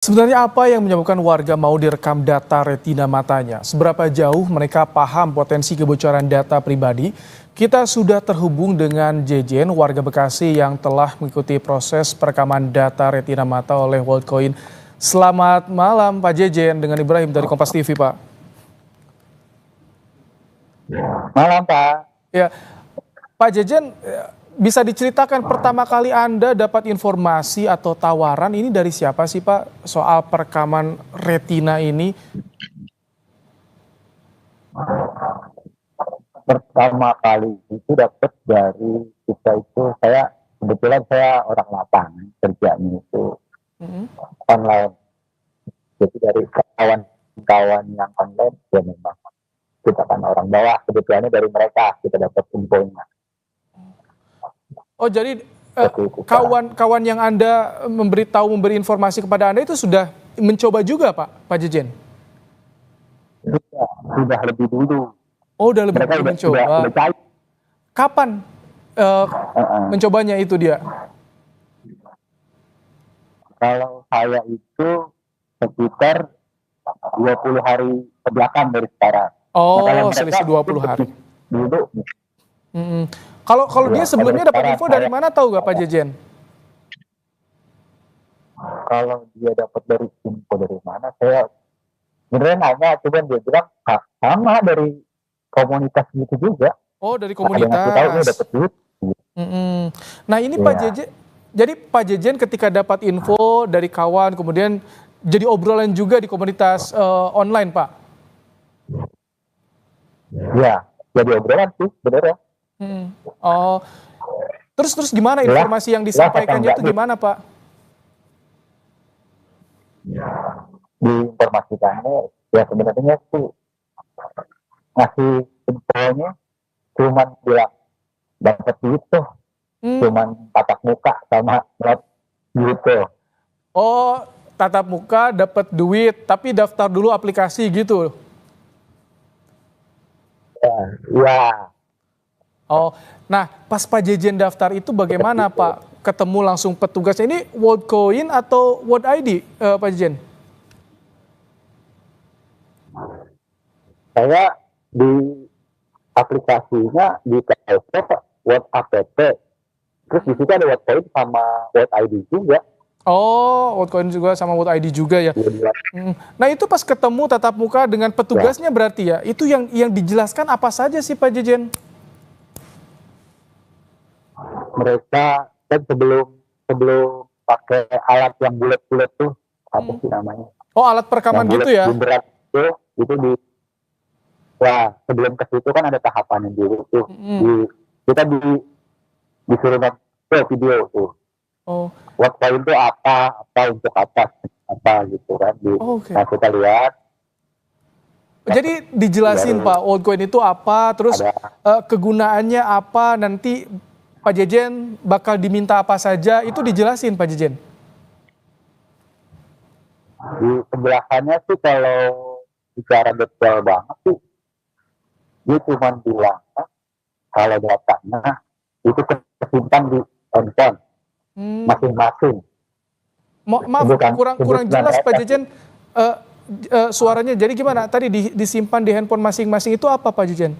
Sebenarnya apa yang menyebabkan warga mau direkam data retina matanya? Seberapa jauh mereka paham potensi kebocoran data pribadi? Kita sudah terhubung dengan Jejen, warga Bekasi yang telah mengikuti proses perekaman data retina mata oleh Worldcoin. Selamat malam Pak Jejen, dengan Ibrahim dari Kompas TV, Pak. Malam Pak. Ya, Pak Jejen, bisa diceritakan pertama kali Anda dapat informasi atau tawaran ini dari siapa sih Pak soal perekaman retina ini? Pertama kali itu dapat dari kita itu kebetulan saya orang lapangan kerjanya itu online. Jadi dari kawan-kawan yang online ya memang kita kan orang bawah, kebetulannya dari mereka kita dapat infonya. Oh jadi kawan-kawan yang Anda memberi informasi kepada Anda itu sudah mencoba juga Pak Jejen? Sudah lebih dulu. Oh udah lebih dulu mencoba. Kapan mencobanya itu dia? Kalau saya itu sekitar 20 hari kebelakang dari sekarang. Oh, selisih 20 hari. Dulu. Kalau dia sebelumnya dapat info dari mana, tahu gak Pak Jejen? Kalau dia dapat dari info dari mana, saya sebenarnya nanya, cuman dia bilang sama dari komunitas gitu juga. Oh, dari komunitas. Tahu dia dapat duit. Nah ini ya. Pak Jejen, jadi Pak Jejen ketika dapat info dari kawan, kemudian jadi obrolan juga di komunitas online, Pak? Ya, jadi obrolan sih, bener ya. Oh, terus gimana informasi yang disampaikannya itu gimana, Pak? Diinformasikannya ya sebenarnya sih ngasih infonya cuman bilang dapat duit tuh, cuman tatap muka sama gitu. Oh, tatap muka dapat duit, tapi daftar dulu aplikasi gitu. Ya. Oh, nah pas Pak Jejen daftar itu bagaimana Pak? Ketemu langsung petugasnya, ini Worldcoin atau World ID Pak Jejen? Saya di aplikasinya di Play World App, terus di situ ada Worldcoin sama World ID juga. Oh, Worldcoin juga sama World ID juga ya. Nah itu pas ketemu tatap muka dengan petugasnya berarti ya, itu yang dijelaskan apa saja sih Pak Jejen? Mereka kan sebelum pakai alat yang bulat-bulat tuh, apa sih namanya? Oh, alat perekaman gitu ya? Berat itu sebelum ke situ kan ada tahapannya dulu tuh. Kita disuruh nonton video tuh. Oh. Worldcoin itu apa untuk apa gitu kan. Nah kita lihat. Jadi dijelasin Pak, Worldcoin itu apa, terus kegunaannya apa, nanti Pak Jejen bakal diminta apa saja, itu dijelasin Pak Jejen? Di penjelasannya sih kalau bicara detail banget sih, dia cuma bilang kalau datanya itu kesimpan di handphone masing-masing. Maaf, kurang jelas Pak Jejen suaranya. Jadi gimana? Tadi disimpan di handphone masing-masing itu apa Pak Jejen?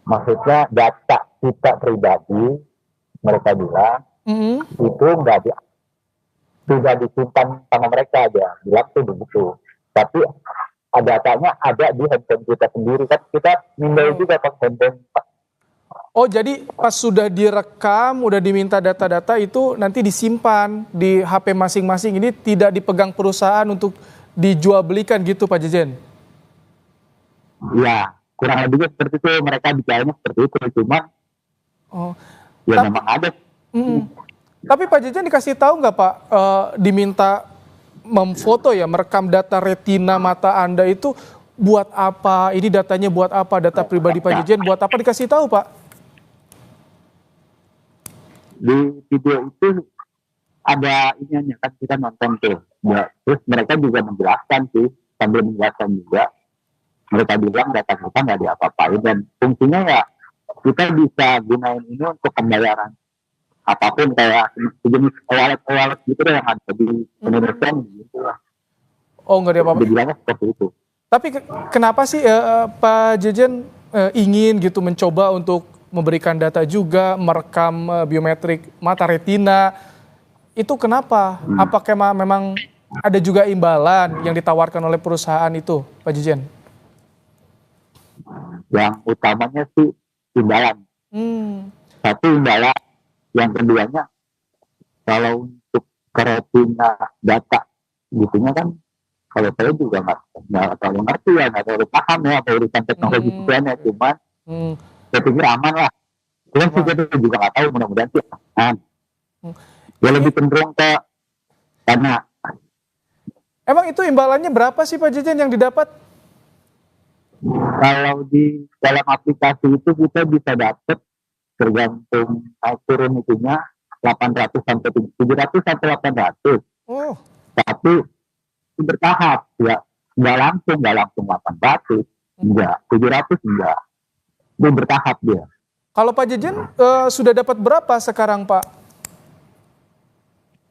Maksudnya data kita pribadi, mereka bilang itu tidak disimpan sama mereka aja, bilang tuh begitu. Tapi datanya ada di handphone kita sendiri, kan kita minta juga kan handphone. Oh jadi pas sudah direkam, udah diminta data-data itu nanti disimpan di HP masing-masing, ini tidak dipegang perusahaan untuk dijual belikan gitu Pak Jejen? Ya, kurang lebihnya seperti itu, mereka bicaranya seperti itu, cuma memang ada. Tapi Pak Jejen dikasih tahu nggak Pak, diminta memfoto ya, merekam data retina mata Anda itu buat apa, ini datanya buat apa, data pribadi Pak Jejen buat apa, dikasih tahu Pak? Di video itu ada ininya kan, kita nonton tuh, terus mereka juga menjelaskan sih, sambil menjelaskan juga. Mereka bilang data kita nggak diapa-apain dan fungsinya ya kita bisa gunain ini untuk pembayaran apapun kayak sejenis wallet gitu deh yang ada di Indonesia gitu lah. Oh, nggak ada apa-apa. Dibilangnya seperti itu. Tapi kenapa sih Pak Jejen ingin gitu mencoba untuk memberikan data juga, merekam biometrik mata retina, itu kenapa? Apakah memang ada juga imbalan yang ditawarkan oleh perusahaan itu, Pak Jejen? Yang utamanya sih imbalan. Satu imbalan, yang keduanya kalau untuk retina data gitunya kan, kalau saya juga nggak terlalu ngerti ya, nggak terlalu paham ya apa urusan teknologi gituannya, cuman saya pikir aman lah. Cuman sih kita juga nggak tahu, mudah-mudahan sih aman. Ya lebih cenderung ke dana. Emang itu imbalannya berapa sih Pak Jejen yang didapat? Kalau di dalam aplikasi itu kita bisa dapat tergantung turun itunya 800 sampai 700 sampai 800. Oh. Tapi bertahap ya, nggak langsung 800, enggak 700 enggak. Itu bertahap dia. Kalau Pak Jejen sudah dapat berapa sekarang Pak?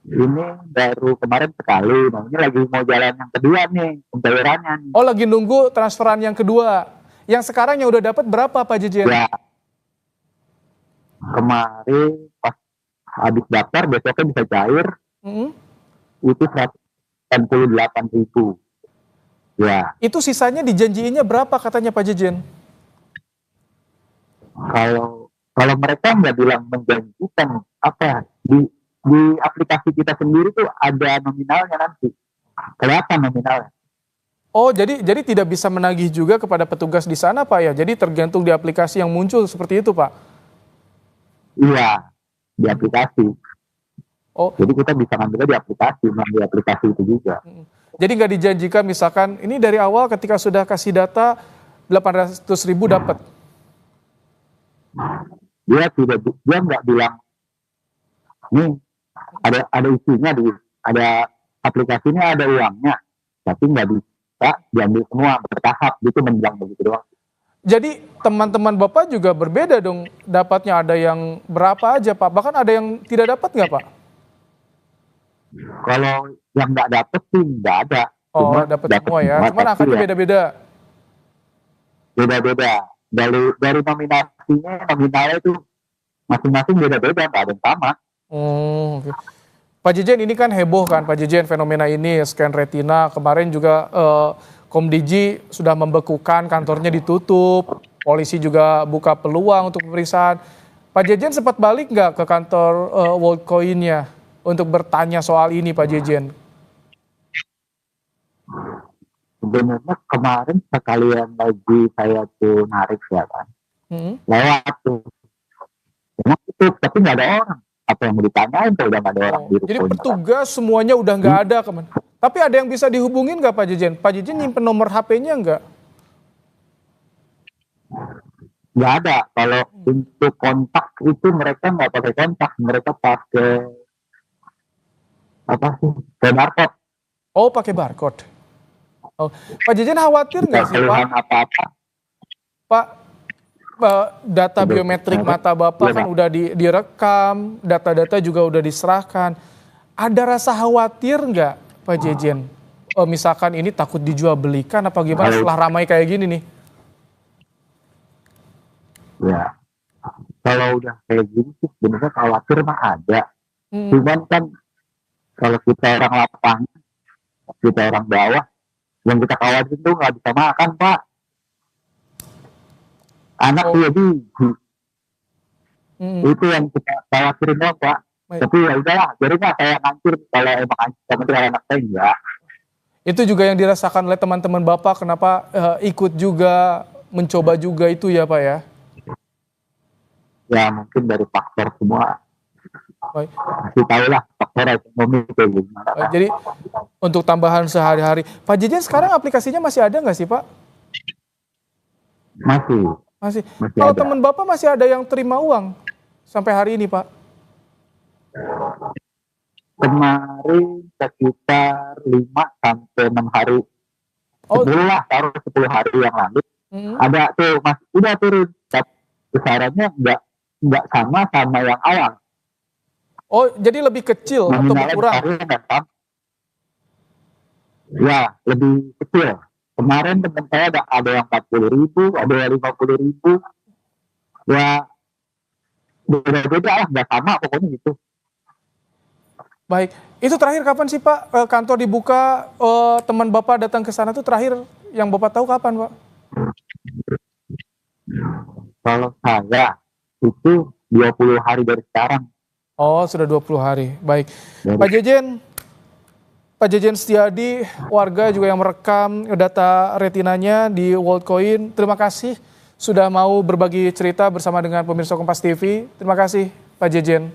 Ini baru kemarin sekali, nah ini lagi mau jalan yang kedua nih pembayarannya nih. Oh, lagi nunggu transferan yang kedua. Yang sekarang yang udah dapat berapa Pak Jejen? Ya, kemarin pas habis daftar besoknya bisa cair, itu 188.000. Ya. Itu sisanya dijanjiinnya berapa katanya Pak Jejen? Kalau mereka nggak bilang menjanjikan apa di aplikasi kita sendiri tuh ada nominalnya nanti, kelihatan nominalnya. Oh, jadi tidak bisa menagih juga kepada petugas di sana Pak ya? Jadi tergantung di aplikasi yang muncul seperti itu Pak? Iya, di aplikasi. Oh. Jadi kita bisa ngambilnya di aplikasi itu juga. Jadi nggak dijanjikan misalkan ini dari awal ketika sudah kasih data 800.000 dapat? Dia nggak bilang nih ada isinya ada aplikasinya, ada uangnya, tapi nggak bisa diambil semua, bertahap gitu, menjelang begitu doang. Jadi teman-teman Bapak juga berbeda dong dapatnya, ada yang berapa aja Pak, bahkan ada yang tidak dapat nggak Pak? Kalau yang nggak dapat sih nggak ada. Oh, dapat semua ya, cuman angkanya beda-beda. Beda-beda dari nominalnya itu masing-masing beda-beda, nggak ada yang sama. Okay. Pak Jejen, ini kan heboh kan Pak Jejen fenomena ini, scan retina. Kemarin juga Komdiji sudah membekukan, kantornya ditutup. Polisi juga buka peluang untuk pemeriksaan. Pak Jejen sempat balik nggak ke kantor Worldcoin-nya untuk bertanya soal ini Pak Jejen? Sebenarnya kemarin sekalian lagi saya tuh narik ya kan, lewat tuh. Memang tutup, tapi nggak ada orang. Apa yang mau ditanyain kalau udah nggak ada orang di rumah. Jadi petugas semuanya udah nggak ada kemana. Tapi ada yang bisa dihubungin nggak Pak Jejen? Pak Jejen nyimpen nomor HP-nya nggak? Nggak ada. Kalau untuk kontak itu mereka nggak pakai kontak, mereka pakai apa sih? Barcode. Oh, pakai barcode. Oh. Pak Jejen khawatir nggak sih Pak? Apa-apa. Pak, data biometrik mata Bapak kan udah direkam, data-data juga udah diserahkan. Ada rasa khawatir nggak Pak Jejen? Misalkan ini takut dijual belikan apa gimana setelah ramai kayak gini nih? Ya, kalau udah kayak gini sih sebenarnya khawatir mah ada. Cuman kan kalau kita orang lapangan, kita orang bawah, yang kita khawatir itu nggak bisa makan Pak. Anak dia biji. Itu yang kita khawatirin dong Pak. Tapi ya udahlah, jadi nggak saya ngancur kalau emang kementerian anak saya enggak. Itu juga yang dirasakan oleh teman-teman Bapak, kenapa ikut juga, mencoba juga itu ya Pak ya? Ya mungkin dari faktor semua. Masih tahu lah faktor ekonomi kayak gimana. Jadi untuk tambahan sehari-hari. Pak Jejen sekarang aplikasinya masih ada nggak sih Pak? Masih. Kalau teman Bapak masih ada yang terima uang sampai hari ini Pak? Kemarin sekitar 5 sampai 6 hari. Sebelumlah taruh 10 hari yang lalu. Ada tuh udah turun. Besarannya nggak sama yang awal. Oh, jadi lebih kecil atau Nominalnya berkurang? besarnya nggak sama. Ya, lebih kecil. Kemarin teman saya ada yang 40.000, ada yang 50.000. Ya, beda-beda lah, nggak sama pokoknya gitu. Baik, itu terakhir kapan sih Pak kantor dibuka, teman Bapak datang ke sana tuh terakhir yang Bapak tahu kapan Pak? Kalau saya itu 20 hari dari sekarang. Oh, sudah 20 hari. Baik. Dari, Pak Jejen Setiadi, warga juga yang merekam data retinanya di Worldcoin. Terima kasih sudah mau berbagi cerita bersama dengan pemirsa Kompas TV. Terima kasih Pak Jejen.